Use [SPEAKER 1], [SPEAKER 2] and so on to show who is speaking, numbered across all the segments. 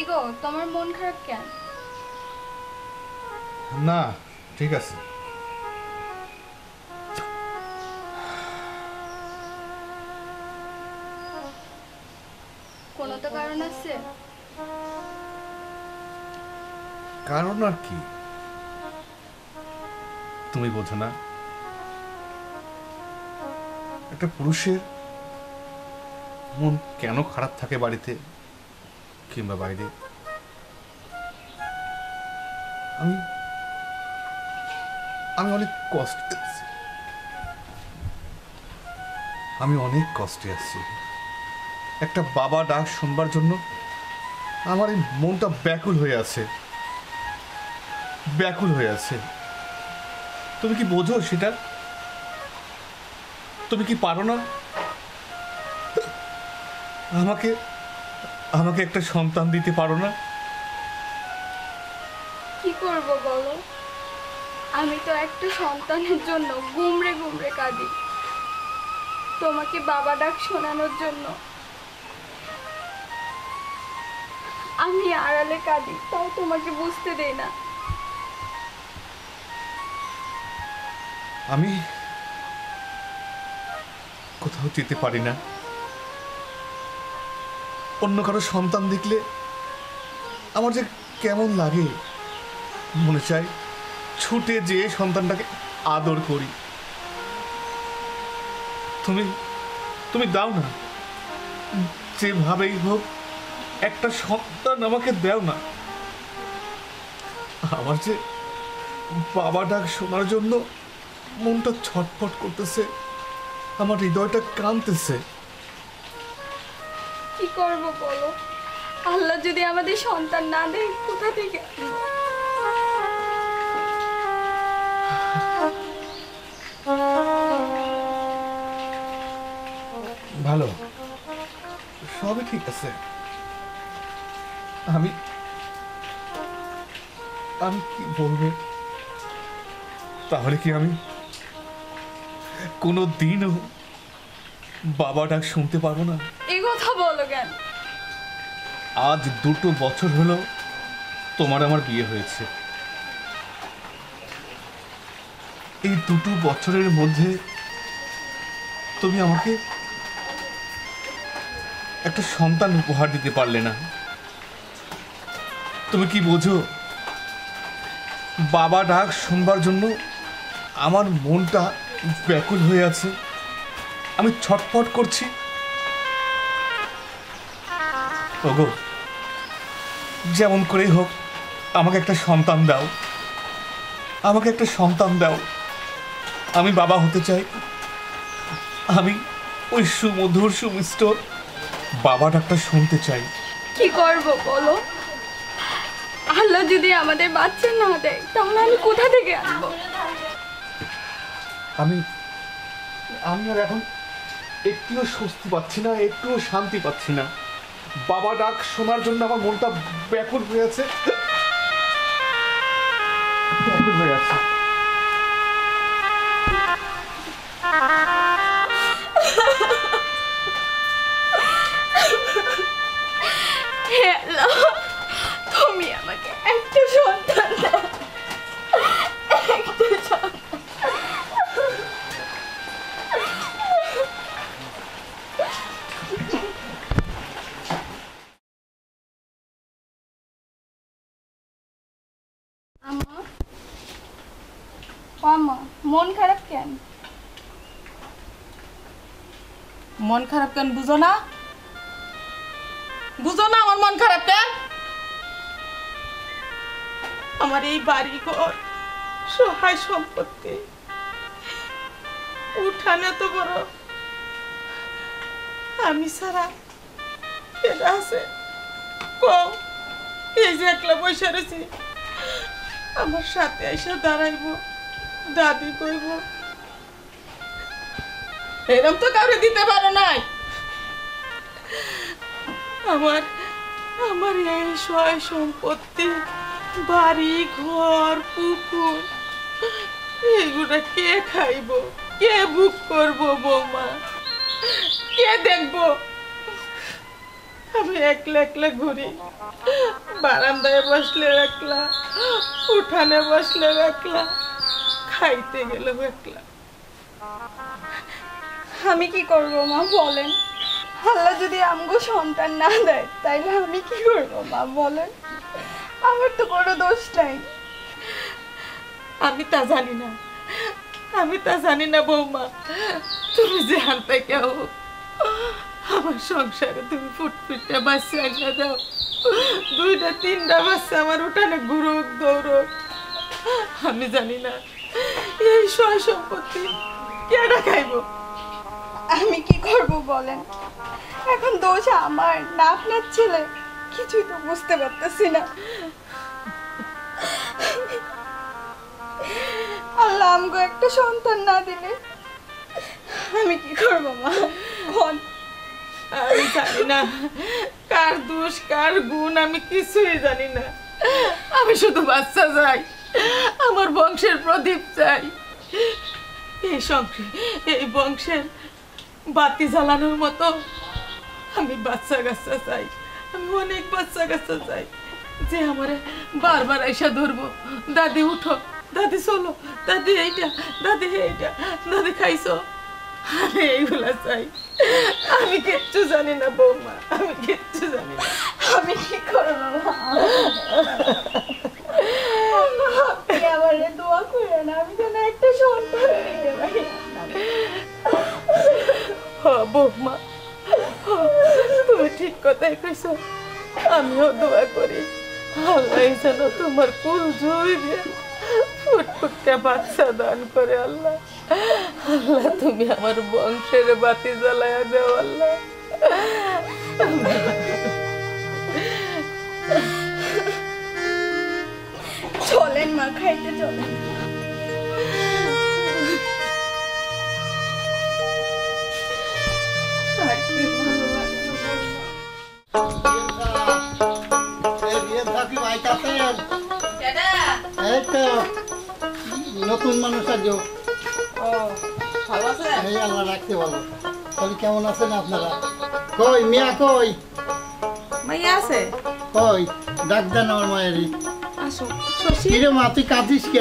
[SPEAKER 1] গো, তোমার মন খারাপ কেন?
[SPEAKER 2] না, ঠিক আছে।
[SPEAKER 1] কোনো তো কারণ আছে।
[SPEAKER 2] কারণ আর কি, তুমি বোঝো না? একটা পুরুষের মন কেন খারাপ থাকে বাড়িতে কিংবা বাইরে। আমি আমি অনেক কষ্টে আছি। একটা বাবা ডাক শুনবার জন্য আমার এই মনটা ব্যাকুল হয়ে আছে। তুমি কি বোঝো সেটা? তুমি কি পারো না আমাকে আমাকে একটা সন্তান দিতে পারো না?
[SPEAKER 1] কি করব বলো, আমি তো একটা সন্তানের জন্য গুমড়ে গুমড়ে কাঁদি। তোমাকে বাবা ডাক শোনানোর জন্য আমি আড়ালে কাঁদি, তাও তোমাকে বুঝতে দেই না।
[SPEAKER 2] আমি কোথাও যেতে পারি না। অন্য কারো সন্তান দেখলে আমার যে কেমন লাগে, মনে চাই ছুটে যেয়ে সন্তানটাকে আদর করি। তুমি দাও না, যেভাবেই হোক একটা সন্তান আমাকে দাও না। আমার যে বাবা ডাক শোনার জন্য মনটা ছটফট করতেছে, আমার হৃদয়টা কাঁদতেছে।
[SPEAKER 1] কি করব বলো, আল্লাহ যদি আমাদের সন্তান না দেয়, কোথা থেকে?
[SPEAKER 2] ভালো, সবই ঠিক আছে। আমি কি বলবো? তাহলে কি আমি কোনো দিনও বাবা ডাক শুনতে পারবো না?
[SPEAKER 1] এই কথা বলো কেন?
[SPEAKER 2] আজ 2 বছর হলো তোমার আমার বিয়ে হয়েছে। এই 2 বছরের মধ্যে তুমি আমাকে একটা সন্তান উপহার দিতে পারলে না। তুমি কি বোঝো, বাবা ডাক শুনবার জন্য আমার মনটা ব্যাকুল হয়ে আছে, আমি ছটফট করছি। ওগো, যেমন করেই হোক আমাকে একটা সন্তান দাও। আমি বাবা হতে চাই। আমি ওই সুমধুর সুমিষ্ট বাবা ডাকটা শুনতে চাই।
[SPEAKER 1] কি করব বলো, আল্লাহ যদি আমাদের বাচ্চা না দেয়, তাহলে আমি কোথা থেকে আনবো?
[SPEAKER 2] আমি আর এখন একটুও স্বস্তি পাচ্ছি না, একটুও শান্তি পাচ্ছি না। বাবা ডাক শোনার জন্য আমার মনটা ব্যাকুল হয়ে আছে।
[SPEAKER 1] হে আল্লাহ, তুমি আমাকে একটা সন্তান দাও, একটা সন্তান। আম্মা, মন খারাপ কেন?
[SPEAKER 3] মন খারাপ কেন বুঝো না? আমার মন খারাপ কেন? আমার এই বাড়ি ঘর, সহায় সম্পত্তি, উঠানে তো বড়, আমি ছাড়া কেডা আছে কও? এই যে একলা বসে রয়েছি, আমার সাথে এসে দাঁড়াইব, দাদি কইব, এরম তো কাউরে দিতে পারো নাই। আমার এই সহায় সম্পত্তি, বাড়ি ঘর পুকুর, এগুলা কে খাইব, কে বুক করব বৌমা, কে দেখব? আমি একলা একলা ঘুরি, বারান্দায় বসলে একলা, উঠানে বসলে একলা, খাইতে গেলেও একলা।
[SPEAKER 1] আমি কি করব মা বলেন? আল্লাহ যদি আমগো সন্তান না দেয় তাইলে আমি কি করব মা বলেন? আমার তো কোনো দোষ নাই।
[SPEAKER 3] আমি তা জানি না, আমি তা জানি না বৌমা। তুমি যে হানতে কেউ আমার সংসারে তুমি ফুটফুটটা বাচ্চা আগে দাও, 2-3টা বাচ্চা আমার উঠানে ঘুরুক দৌড়ুক। আমি জানি না এই সয় সম্পত্তি কেডা খাইব।
[SPEAKER 1] আমি কি করব বলেন? এখন দোষ আমার না আপনার ছেলে? কিছুই তো বুঝতে পারতেছি না। আল্লাহ আমগো একটা সন্তান না দিলে আমি কি করব মা?
[SPEAKER 3] আমি জানি না কার দোষ কার গুণ, আমি কিছুই জানি না। আমি শুধু বাচ্চা চাই, আমার বংশের প্রদীপ চাই। এই বংশের বাতি জ্বালানোর মতো আমি বাচ্চা কাচ্চা চাই। আমি অনেক বাচ্চা কাচ্চা চাই যে আমারে বারবার আইসা ধরবো, দাদি উঠো, দাদি চলো, দাদি এইটা, দাদি এইটা, দাদি খাইছো। আমি এইগুলা চাই। আমি কিচ্ছু জানি না বৌমা, আমি কিচ্ছু জানি না।
[SPEAKER 1] আমি কি করব মা? আপনি আমারে দোয়া করেন আমি যেন একটা সন্তান দিতে পারি।
[SPEAKER 3] বৌমা, তুমি ঠিক কথাই কইছো। আমিও দোয়া করি আল্লাহ যেন তোমার কুল জুড়ে ফুটফুটটা বাচ্চা দান করে। আল্লাহ আল্লাহ তুমি আমার বংশের বাতি জ্বালায়া দাও আল্লাহ।
[SPEAKER 1] চলেন মা, খাইতে চলেন।
[SPEAKER 4] নতুন মানুষ আজও
[SPEAKER 3] ভালো আছে?
[SPEAKER 4] এই আল্লাহ রাখতে ভালো। তাহলে কেমন আছেন আপনারা? কই মিয়া কই?
[SPEAKER 3] মাইয়া আছে?
[SPEAKER 4] কই ডাক দেন আমার মায়েরই।
[SPEAKER 3] আসো শশী।
[SPEAKER 4] কিরে মা তুই কাঁদিস কে?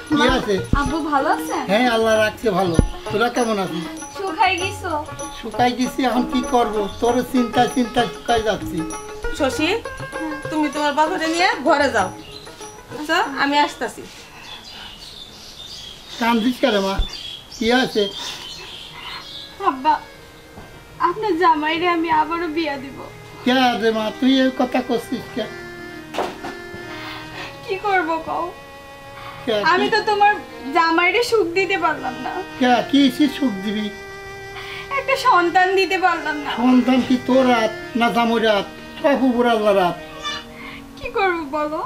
[SPEAKER 4] কি আছে?
[SPEAKER 1] আব্বু ভালো আছেন?
[SPEAKER 4] হ্যাঁ আল্লাহ রাখতে ভালো। তোরা কেমন আছিস?
[SPEAKER 1] শুকাই গেছো?
[SPEAKER 4] শুকাই গেছি, এখন কি করবো? তোর চিন্তায় চিন্তায় শুকাই যাচ্ছি।
[SPEAKER 3] শশী, তুমি তোমার বাবারে নিয়ে ঘরে যাও, আচ্ছা? আমি আসতেছি।
[SPEAKER 4] কান্দিস কে রে মা? কি আছে?
[SPEAKER 1] আব্বা, আপনার জামাইরে আমি আবারও বিয়া দিব।
[SPEAKER 4] কে রে মা তুই এই কথা করছিস কে?
[SPEAKER 1] কি করব কও?
[SPEAKER 4] কে
[SPEAKER 1] আমি তো তোমার জামাইরে সুখ দিতে পারলাম না,
[SPEAKER 4] কি সুখ দিবি?
[SPEAKER 1] একটা সন্তান দিতে পারলাম না।
[SPEAKER 4] সন্তান কি তোর রাত না জামুর রাত? সব উপর আল্লাহ রাত।
[SPEAKER 1] কি করব বলো?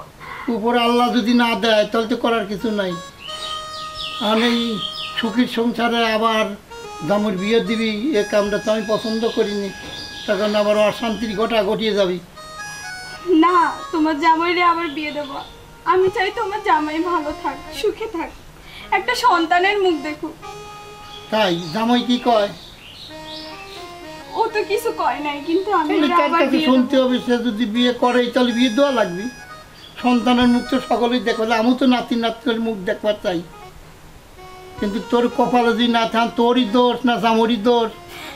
[SPEAKER 4] উপর আল্লাহ যদি না দেয় তাহলে তো করার কিছু নাই। আর এই সুখীর সংসারে আবার জামুর বিয়ে দিবি, এ কামটা তো আমি পছন্দ করিনি। তখন আবার অশান্তির ঘটা ঘটিয়ে যাবি।
[SPEAKER 1] না, তোমার জামাইরে আবার বিয়ে দেব। আমি চাই তোমার জামাই ভালো থাক, সুখে থাক, একটা সন্তানের মুখ দেখুক।
[SPEAKER 4] তাই জামাই কি কয়?
[SPEAKER 1] ও তো কিছু কয় নাই, কিন্তু আমি
[SPEAKER 4] তাহলে
[SPEAKER 1] ওরে
[SPEAKER 4] তার
[SPEAKER 1] আবার
[SPEAKER 4] কাছে
[SPEAKER 1] বিয়ে
[SPEAKER 4] শুনতে
[SPEAKER 1] দেব।
[SPEAKER 4] হবে, সে যদি বিয়ে করে তাহলে বিয়ে দেওয়া লাগবে। সন্তানের মুখ তো সকলেই দেখবে, আমি তো নাতি নাতির মুখ দেখবার চাই। কিন্তু তোর কপালে যদি না থাক, তোরই দোষ না জামুরই দোষ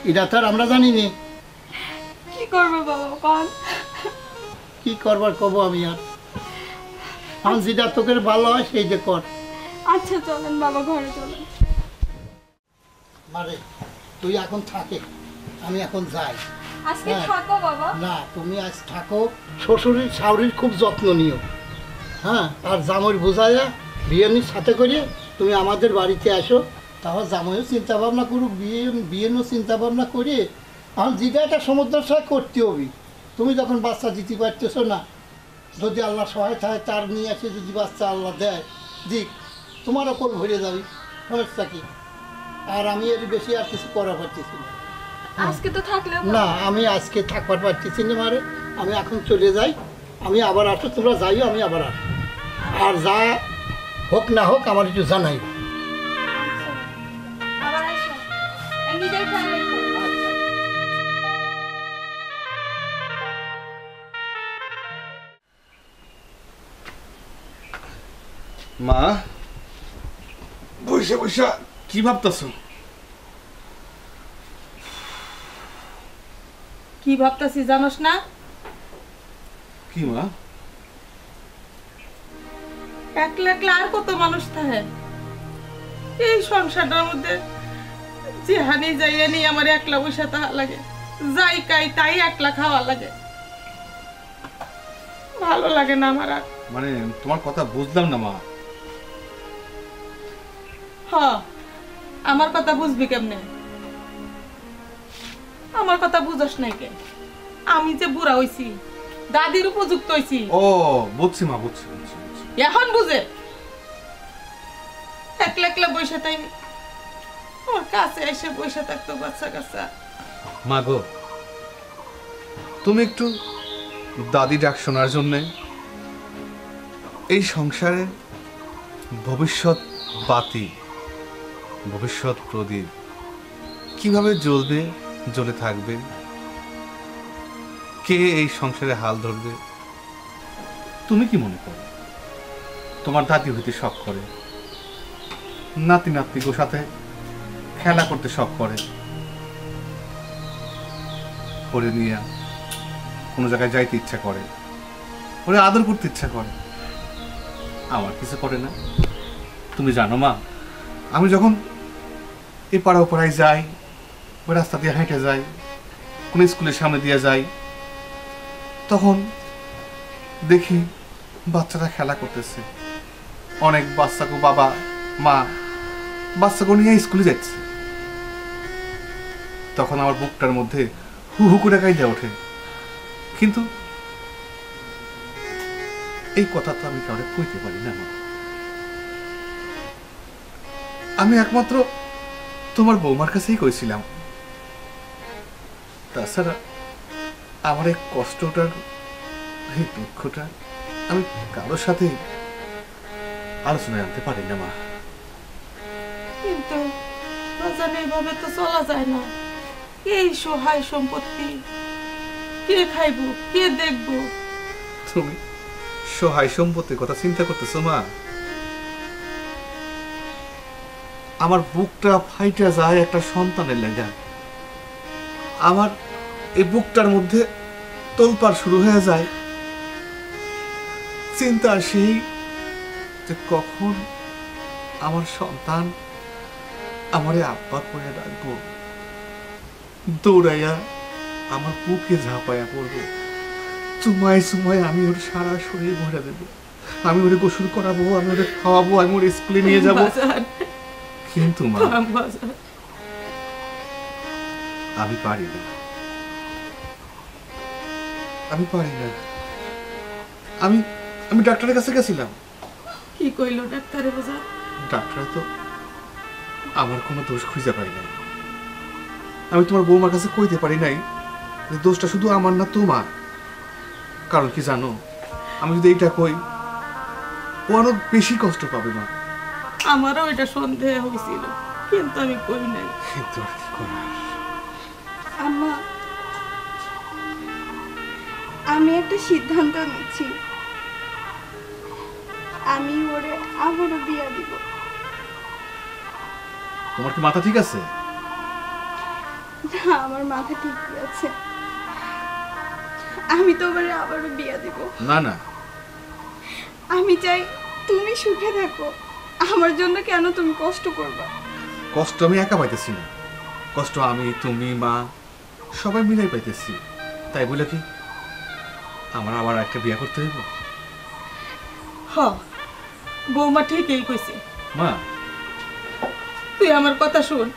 [SPEAKER 4] এটা তো আর আমরা জানি নি।
[SPEAKER 1] কি করবো বাবা কন?
[SPEAKER 4] কি করবার কব আমি আর? এখন যেটা তোকে ভালো হয় সেইটা কর।
[SPEAKER 1] আচ্ছা চলেন বাবা, ঘরে চলেন।
[SPEAKER 4] মারে তুই এখন থাকে, আমি এখন যাই।
[SPEAKER 1] আজকে
[SPEAKER 4] হ্যাঁ।
[SPEAKER 1] থাকো বাবা।
[SPEAKER 4] না তুমি আজ থাকো, শ্বশুরের শাশুড়ির খুব যত্ন নিও। হ্যাঁ, আর জামুর বোঝাইয়া বিয়েনির সাথে করিয়ে তুমি আমাদের বাড়িতে আসো। তাহলে জামাইও চিন্তা ভাবনা করুক, বিয়েনও চিন্তা ভাবনা করিয়ে এখন যেটা একটা সমুদ্রশয় করতে হবে। তুমি যখন বাচ্চা দিতে পারতেছো না, যদি আল্লাহ সহায় থাকে তার নিয়ে আসে যদি বাচ্চা আল্লাহ দেয় দিক, তোমারও কোল ভরে যাবে, সমস্যা কি? আর আমি এর বেশি আর কিছু করা পারতেছি না।
[SPEAKER 1] আজকে তো থাকলেও
[SPEAKER 4] না আমি আজকে থাকবার পারতেছি না মারে, আমি এখন চলে যাই। আমি আবার আসো, তোমরা যাইও, আমি আবার আসো। আর যা হোক না হোক আমার একটু জানাই।
[SPEAKER 1] আবার আসো, নিজের খেয়াল রেখো।
[SPEAKER 2] মা, বৈশা বৈশা কি ভাবতেছো?
[SPEAKER 3] কি ভাবতাছি জানোস না?
[SPEAKER 2] কি মা?
[SPEAKER 3] একলা একলা আর কত মানুষ থাকে এই সংসারটার মধ্যে। যেহানি যাইয়া নি আমার একলা বসে থাকা লাগে, যাই কাই তাই একলা খাওয়া লাগে, ভালো লাগে না আমার আর।
[SPEAKER 2] মানে তোমার কথা বুঝলাম না মা।
[SPEAKER 3] হ, আমার কথা বুঝবি কেমনে? আমার কথা বুঝস নাই কে? আমি যে বুড়া হইছি, দাদির উপযুক্ত হইছি,
[SPEAKER 2] ও বুঝছি মা, বুঝছি বুঝছি বুঝছি।
[SPEAKER 3] এখন বুঝে। একলা একলা বসে তাই আমার কাছে এসে বসে থাকতো বাচ্চা কাচ্চা।
[SPEAKER 2] মা গো, তুমি একটু দাদি ডাক শোনার জন্যে এই সংসারে ভবিষ্যৎ বাতি, ভবিষ্যৎ প্রদীপ কিভাবে জ্বলবে, জ্বলে থাকবে, কে এই সংসারে হাল ধরবে, তুমি কি মনে করো? তোমার দাদি হইতে শখ করে, নাতি নাতনির সাথে খেলা করতে শখ করে, করে নিয়ে কোনো জায়গায় যাইতে ইচ্ছা করে, ওরে আদর করতে ইচ্ছা করে, আমার কিছু করে না। তুমি জানো মা, আমি যখন এ পাড়া ও পাড়ায় যাই, ওই রাস্তা দিয়ে হেঁটে যাই, কোনো স্কুলের সামনে দিয়ে যাই, তখন দেখি বাচ্চারা খেলা করতেছে, অনেক বাচ্চাকে বাবা মা বাচ্চাকে নিয়ে স্কুলে যাচ্ছে, তখন আমার বুকটার মধ্যে হু হু করে কাইদা ওঠে। কিন্তু এই কথা তো আমি কাউকে কইতে পারি না। আমি একমাত্র তোমার বৌমার কাছেই কইছিলাম। তাছাড়া আমার এই কষ্টটার, এই দুঃখটা আমি কারোর সাথে আলোচনায় আনতে পারি না মা।
[SPEAKER 3] কিন্তু বাজান এইভাবে তো চলা যায় না। এই সহায় সম্পত্তি কে খাইবো, কে দেখবো?
[SPEAKER 2] তুমি সহায় সম্পত্তির কথা চিন্তা করতেছো মা? আমার বুকটা ফাইটা যায় একটা সন্তানের লেগা। আমার এই বুকটার মধ্যে তোলপাড় শুরু হয়ে যায় চিন্তা সেই যে কখন আমার সন্তান আমারে আব্বা করে ডাকবো, দৌড়াইয়া আমার বুকে ঝাঁপাইয়া পড়বো, চুমায় চুমায় আমি ওর সারা শরীর ভরে দেবো, আমি ওরে গোসল করাবো, আমি ওরে খাওয়াবো, আমি ওর স্কুলে নিয়ে যাবো।
[SPEAKER 3] বাজান,
[SPEAKER 2] কিন্তু মা
[SPEAKER 3] বাজান,
[SPEAKER 2] আমি পারি না, আমি পারি না। আমি আমি ডাক্তারের কাছে গেছিলাম,
[SPEAKER 3] কি কইলো ডাক্তারে? বাজান,
[SPEAKER 2] ডাক্তার তো আমার কোনো দোষ খুঁজে পাই নাই। আমি তোমার বৌমার কাছে কইতে পারি নাই যে দোষটা শুধু আমার না তোমার। কারণ কি জানো, আমি যদি এইটা কই ও আরো বেশি কষ্ট পাবে মা।
[SPEAKER 3] আমারও এটা সন্দেহ হয়েছিল, কিন্তু আমি কই নাই।
[SPEAKER 2] কিন্তু আর কি করার।
[SPEAKER 1] আম্মা, আমি একটা সিদ্ধান্ত নিচ্ছি, আমি ওরে আবারও বিয়া দিব।
[SPEAKER 2] তোমার কি মাথা ঠিক আছে?
[SPEAKER 1] না, আমার মাথা ঠিকই আছে, আমি তো ওরে আবারও বিয়া দিব।
[SPEAKER 2] না না,
[SPEAKER 1] আমি চাই তুমি সুখে থাকো, আমার জন্য কেন তুমি কষ্ট করবা?
[SPEAKER 2] কষ্ট আমি একা পাইতেছি না, কষ্ট আমি তুমি মা সবাই মিলাই পাইতেছি। তাই বলে কি আমার আবার একটা বিয়ে করতে হইব?
[SPEAKER 3] হ, বৌমা ঠিকই কইছে।
[SPEAKER 2] মা
[SPEAKER 3] তুই আমার কথা শুন,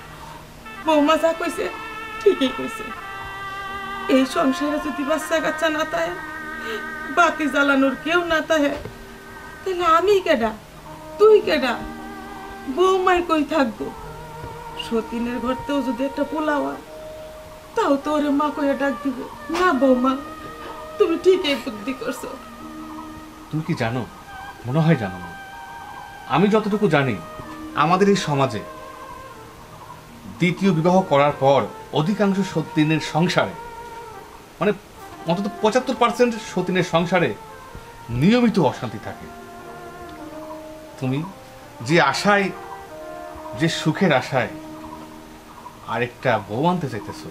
[SPEAKER 3] বৌমা যা কইছে ঠিকই কইছে। এই সংসারে যদি বাচ্চা কাচ্চা না থাকে, বাতি জ্বালানোর কেউ না থাকে, তাহলে আমি কেডা, তুই কেডা, বৌমাই কই থাকবো? সতীনের ঘরতেও যদি একটা পোলাওয়া, তাও তো ওরে মা কইয়া ডাক দিব না। বৌমা, তুমি ঠিকই বুদ্ধি করছো।
[SPEAKER 2] তুমি কি জানো, মনে হয় জানো না, আমি যতটুকু জানি আমাদের এই সমাজে দ্বিতীয় বিবাহ করার পর অধিকাংশ সতীনের সংসারে, মানে অন্তত 75% সতীনের সংসারে নিয়মিত অশান্তি থাকে। তুমি যে আশায়, যে সুখের আশায় আরেকটা বউ আনতে চাইতেছো,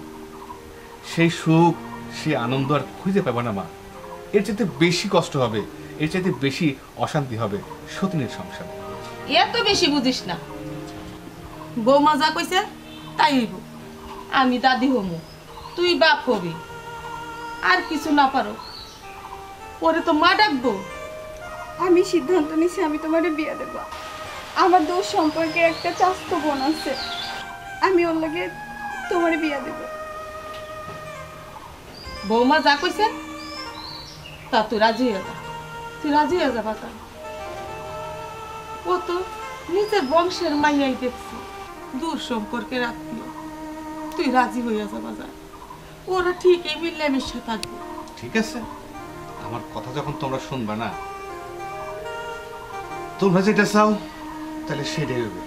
[SPEAKER 2] সেই সুখ, সেই আনন্দ আর খুঁজে পাবে না মা। এর চাইতে বেশি কষ্ট হবে, এর চাইতে বেশি অশান্তি হবে সতীনের সংসারে।
[SPEAKER 3] এত বেশি বুঝিস না। বৌমা যা কইছে তাই হইব। আমি দাদি হমু, তুই বাপ হবি। আর কিছু না পারো ওরে তো মা ডাকবো।
[SPEAKER 1] আমি সিদ্ধান্ত নিছি আমি তোমারে বিয়ে দেব। আমার দোষ সম্পর্কে একটা চাস্তো বোন আছে, আমি ওর লগে তোমারে বিয়ে দেব।
[SPEAKER 3] বৌমা যা কইছে তা তুই রাজি হয়ে যা। তুই রাজি হয়ে যাবা তা। ও তো নিজের বংশের মাইয়াই দেখছি, দূর সম্পর্কের আত্মীয়। তুই রাজি হইয়া যাবা যা, ওরা ঠিক এই মিলেমিশে থাকবে।
[SPEAKER 2] ঠিক আছে, আমার কথা যখন তোমরা শুনবা না, তোমরা যেটা চাও তাহলে সেটাই হবে।